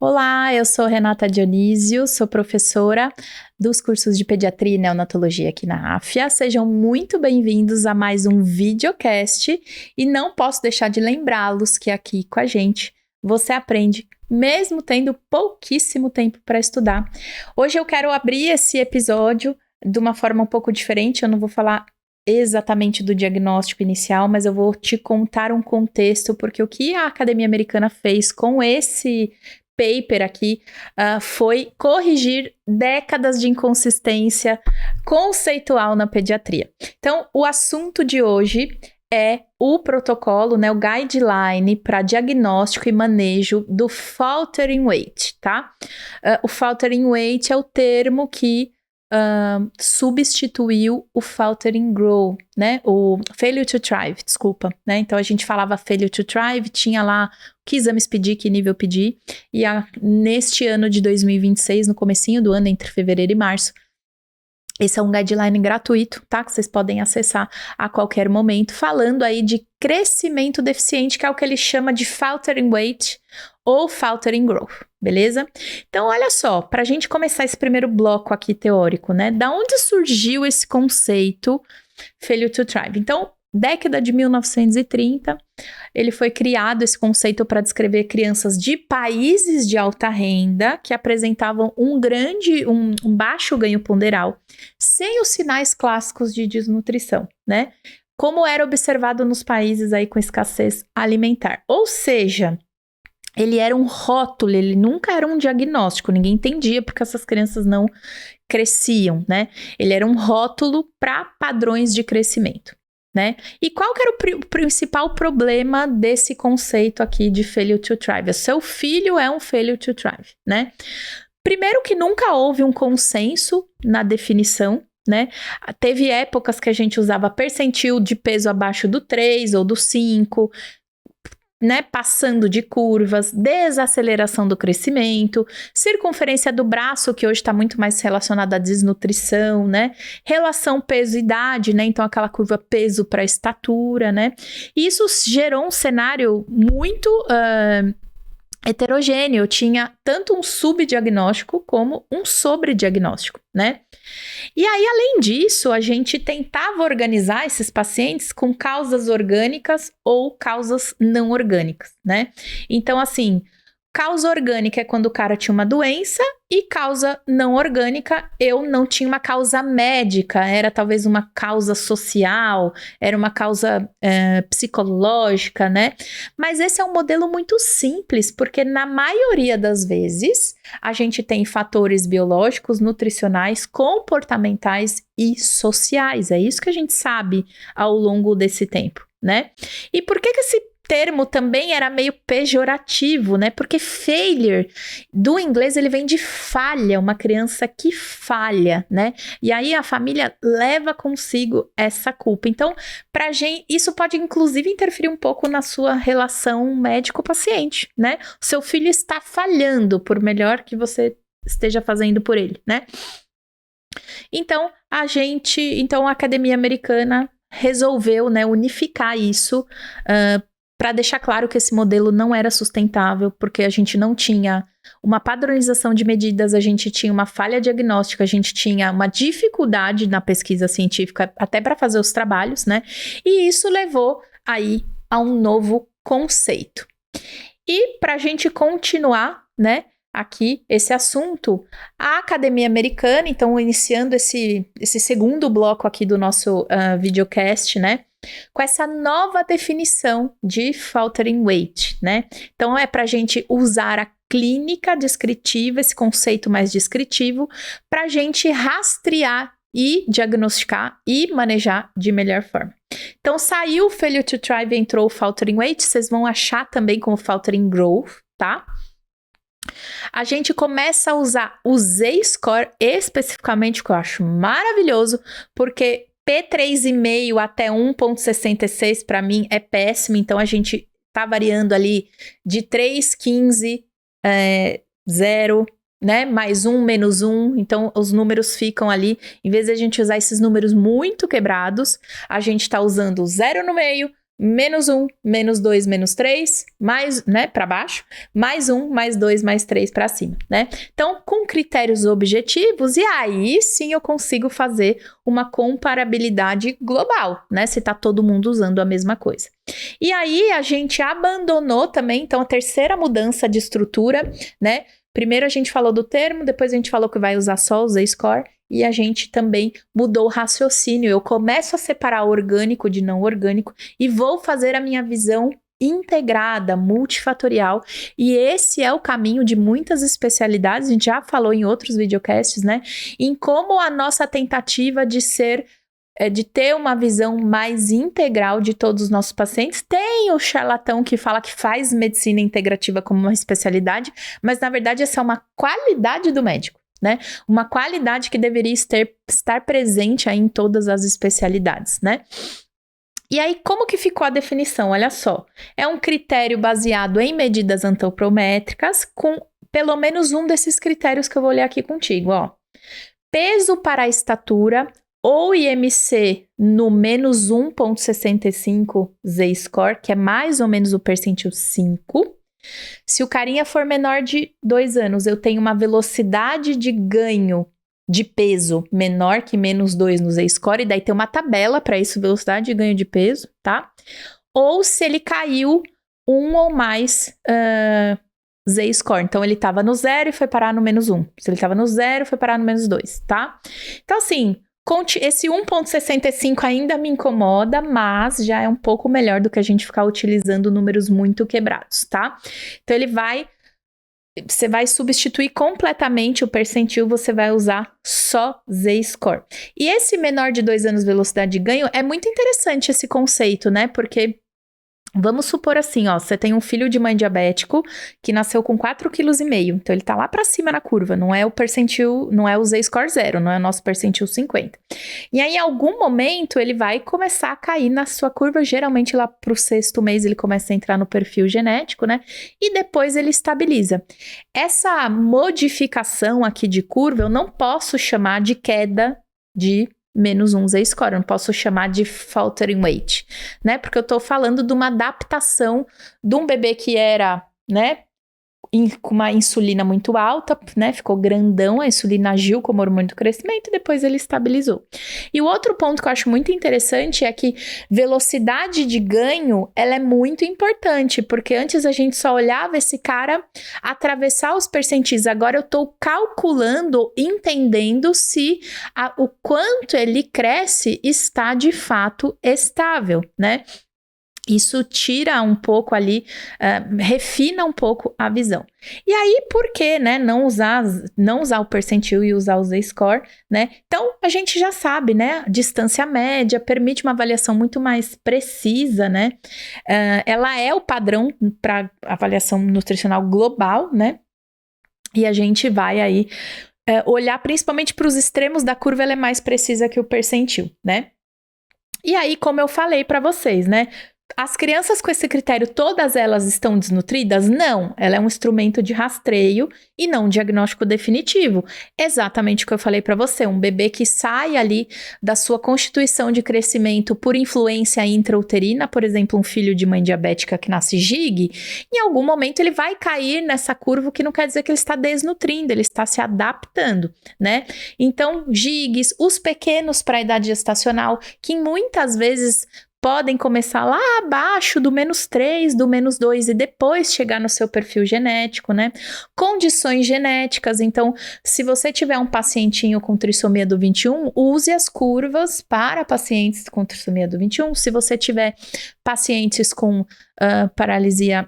Olá, eu sou Renata Dionísio, sou professora dos cursos de Pediatria e Neonatologia aqui na AFIA. Sejam muito bem-vindos a mais um videocast e não posso deixar de lembrá-los que aqui com a gente você aprende mesmo tendo pouquíssimo tempo para estudar. Hoje eu quero abrir esse episódio de uma forma um pouco diferente, eu não vou falar exatamente do diagnóstico inicial, mas eu vou te contar um contexto, porque o que a Academia Americana fez com esse paper aqui foi corrigir décadas de inconsistência conceitual na pediatria. Então, o assunto de hoje é o protocolo, né, o guideline para diagnóstico e manejo do faltering weight, tá? O faltering weight é o termo que substituiu o faltering grow, né? O failure to thrive, desculpa, né? Então a gente falava failure to thrive, tinha lá que exames pedir, que nível pedir, e neste ano de 2026, no comecinho do ano, entre fevereiro e março, esse é um guideline gratuito, tá? Que vocês podem acessar a qualquer momento, falando aí de crescimento deficiente, que é o que ele chama de faltering weight ou faltering growth, beleza? Então, olha só, para a gente começar esse primeiro bloco aqui teórico, né? Da onde surgiu esse conceito failure to thrive? Então, década de 1930, ele foi criado esse conceito para descrever crianças de países de alta renda que apresentavam um baixo ganho ponderal, sem os sinais clássicos de desnutrição, né? Como era observado nos países aí com escassez alimentar. Ou seja, ele era um rótulo, ele nunca era um diagnóstico, ninguém entendia porque essas crianças não cresciam, né? Ele era um rótulo para padrões de crescimento, né? E qual que era o principal problema desse conceito aqui de failure to thrive? O seu filho é um failure to thrive, né? Primeiro que nunca houve um consenso na definição, né? Teve épocas que a gente usava percentil de peso abaixo do 3 ou do 5, né, passando de curvas, desaceleração do crescimento, circunferência do braço, que hoje está muito mais relacionada à desnutrição, né, relação peso-idade, né, então aquela curva peso para estatura, né, e isso gerou um cenário muito heterogêneo, tinha tanto um subdiagnóstico como um sobrediagnóstico, né? E aí, além disso, a gente tentava organizar esses pacientes com causas orgânicas ou causas não orgânicas, né? Então, assim, causa orgânica é quando o cara tinha uma doença e causa não orgânica, eu não tinha uma causa médica, era talvez uma causa social, era uma causa psicológica, né? Mas esse é um modelo muito simples, porque na maioria das vezes a gente tem fatores biológicos, nutricionais, comportamentais e sociais. É isso que a gente sabe ao longo desse tempo, né? E por que esse termo também era meio pejorativo, né? Porque failure, do inglês, ele vem de falha, uma criança que falha, né? E aí a família leva consigo essa culpa. Então, pra gente, isso pode inclusive interferir um pouco na sua relação médico-paciente, né? O seu filho está falhando, por melhor que você esteja fazendo por ele, né? Então, a Academia Americana resolveu, né, unificar isso para deixar claro que esse modelo não era sustentável, porque a gente não tinha uma padronização de medidas, a gente tinha uma falha diagnóstica, a gente tinha uma dificuldade na pesquisa científica até para fazer os trabalhos, né? E isso levou aí a um novo conceito. E para a gente continuar, né, aqui esse assunto, a Academia Americana, então iniciando esse segundo bloco aqui do nosso videocast, né, com essa nova definição de faltering weight, né? Então é para a gente usar a clínica descritiva, esse conceito mais descritivo, para a gente rastrear e diagnosticar e manejar de melhor forma. Então saiu o failure to thrive, entrou o faltering weight, vocês vão achar também como faltering growth, tá? A gente começa a usar o Z-score especificamente, que eu acho maravilhoso, porque P3,5 até 1,66 para mim é péssimo, então a gente tá variando ali de 3,15, 0, né, mais 1, menos 1, então os números ficam ali, em vez de a gente usar esses números muito quebrados, a gente tá usando 0 no meio, menos 1, menos 2, menos 3, mais, né, para baixo, mais 1, mais 2, mais 3 para cima, né? Então, com critérios objetivos, e aí sim eu consigo fazer uma comparabilidade global, né? Se tá todo mundo usando a mesma coisa. E aí a gente abandonou também, então, a terceira mudança de estrutura, né? Primeiro a gente falou do termo, depois a gente falou que vai usar só o Z-score, e a gente também mudou o raciocínio. Eu começo a separar orgânico de não orgânico e vou fazer a minha visão integrada, multifatorial. E esse é o caminho de muitas especialidades, a gente já falou em outros videocasts, né? Em como a nossa tentativa de ter uma visão mais integral de todos os nossos pacientes. Tem o charlatão que fala que faz medicina integrativa como uma especialidade, mas na verdade essa é uma qualidade do médico, né? Uma qualidade que deveria estar presente aí em todas as especialidades, né? E aí, como que ficou a definição? Olha só, é um critério baseado em medidas antropométricas com pelo menos um desses critérios que eu vou ler aqui contigo, ó. Peso para a estatura ou IMC no menos 1,65 Z-score, que é mais ou menos o percentil 5. Se o carinha for menor de 2 anos, eu tenho uma velocidade de ganho de peso menor que menos 2 no Z-score, e daí tem uma tabela para isso, velocidade de ganho de peso, tá? Ou se ele caiu 1 ou mais Z-score. Então, ele estava no 0 e foi parar no menos 1. Se ele estava no 0, foi parar no menos 2, tá? Então, assim, esse 1,65 ainda me incomoda, mas já é um pouco melhor do que a gente ficar utilizando números muito quebrados, tá? Então, você vai substituir completamente o percentil, você vai usar só Z-score. E esse menor de 2 anos velocidade de ganho, é muito interessante esse conceito, né? Porque vamos supor assim, ó, você tem um filho de mãe diabético que nasceu com 4,5 kg, então ele tá lá pra cima na curva, não é o percentil, não é o Z-score 0, não é o nosso percentil 50. E aí, em algum momento, ele vai começar a cair na sua curva, geralmente lá pro 6º mês ele começa a entrar no perfil genético, né? E depois ele estabiliza. Essa modificação aqui de curva, eu não posso chamar de queda de menos 1 Z-score, eu não posso chamar de faltering weight, né? Porque eu tô falando de uma adaptação de um bebê que era, né, com uma insulina muito alta, né? Ficou grandão, a insulina agiu como hormônio do crescimento e depois ele estabilizou. E o outro ponto que eu acho muito interessante é que velocidade de ganho, ela é muito importante, porque antes a gente só olhava esse cara atravessar os percentis, agora eu tô calculando, entendendo se o quanto ele cresce está de fato estável, né? Isso tira um pouco ali, refina um pouco a visão. E aí, por que, né, não usar o percentil e usar o Z-score, né? Então, a gente já sabe, né, distância média permite uma avaliação muito mais precisa, né? Ela é o padrão para avaliação nutricional global, né? E a gente vai aí olhar principalmente para os extremos da curva, ela é mais precisa que o percentil, né? E aí, como eu falei para vocês, né? As crianças com esse critério, todas elas estão desnutridas? Não, ela é um instrumento de rastreio e não um diagnóstico definitivo. Exatamente o que eu falei para você, um bebê que sai ali da sua constituição de crescimento por influência intrauterina, por exemplo, um filho de mãe diabética que nasce GIG, em algum momento ele vai cair nessa curva, que não quer dizer que ele está desnutrindo, ele está se adaptando, né? Então, GIGs, os pequenos para a idade gestacional, que muitas vezes podem começar lá abaixo do menos 3, do menos 2 e depois chegar no seu perfil genético, né? Condições genéticas, então, se você tiver um pacientinho com trissomia do 21, use as curvas para pacientes com trissomia do 21. Se você tiver pacientes com paralisia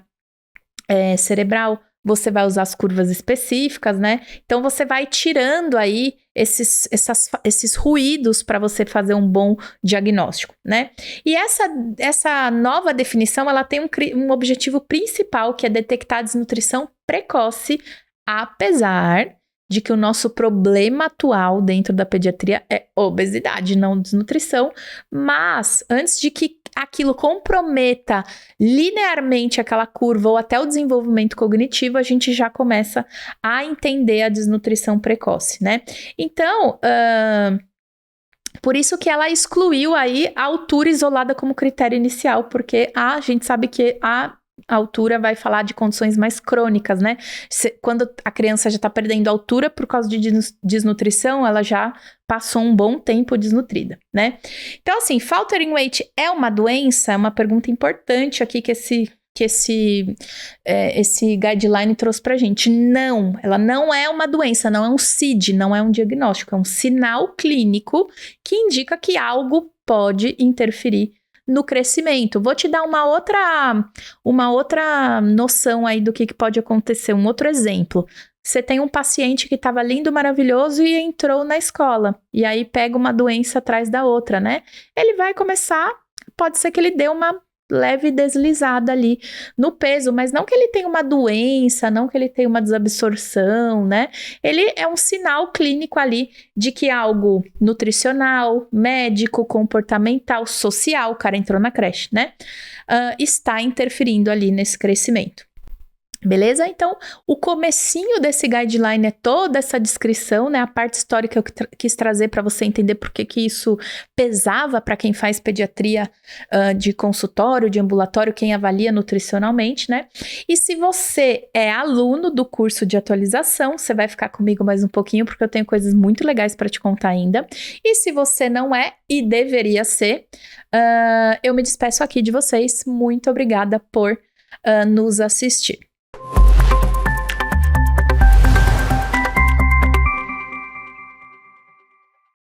cerebral, você vai usar as curvas específicas, né? Então, você vai tirando aí esses ruídos para você fazer um bom diagnóstico, né? E essa nova definição, ela tem um objetivo principal, que é detectar a desnutrição precoce, apesar de que o nosso problema atual dentro da pediatria é obesidade, não desnutrição, mas antes de que aquilo comprometa linearmente aquela curva ou até o desenvolvimento cognitivo, a gente já começa a entender a desnutrição precoce, né? Então, Por isso que ela excluiu aí a altura isolada como critério inicial, porque a gente sabe que a altura vai falar de condições mais crônicas, né? Quando a criança já tá perdendo altura por causa de desnutrição, ela já passou um bom tempo desnutrida, né? Então, assim, faltering weight é uma doença? É uma pergunta importante aqui que esse guideline trouxe pra gente. Não, ela não é uma doença, não é um CID, não é um diagnóstico, é um sinal clínico que indica que algo pode interferir no crescimento. Vou te dar uma outra noção aí do que pode acontecer, um outro exemplo. Você tem um paciente que estava lindo, maravilhoso e entrou na escola, e aí pega uma doença atrás da outra, né? Ele vai começar, pode ser que ele dê uma leve deslizada ali no peso, mas não que ele tenha uma doença, não que ele tenha uma desabsorção, né? Ele é um sinal clínico ali de que algo nutricional, médico, comportamental, social, o cara entrou na creche, né? Está interferindo ali nesse crescimento. Beleza? Então, o comecinho desse guideline é toda essa descrição, né? A parte histórica que eu quis trazer para você entender por que isso pesava para quem faz pediatria de consultório, de ambulatório, quem avalia nutricionalmente, né? E se você é aluno do curso de atualização, você vai ficar comigo mais um pouquinho, porque eu tenho coisas muito legais para te contar ainda. E se você não é e deveria ser, eu me despeço aqui de vocês. Muito obrigada por nos assistir.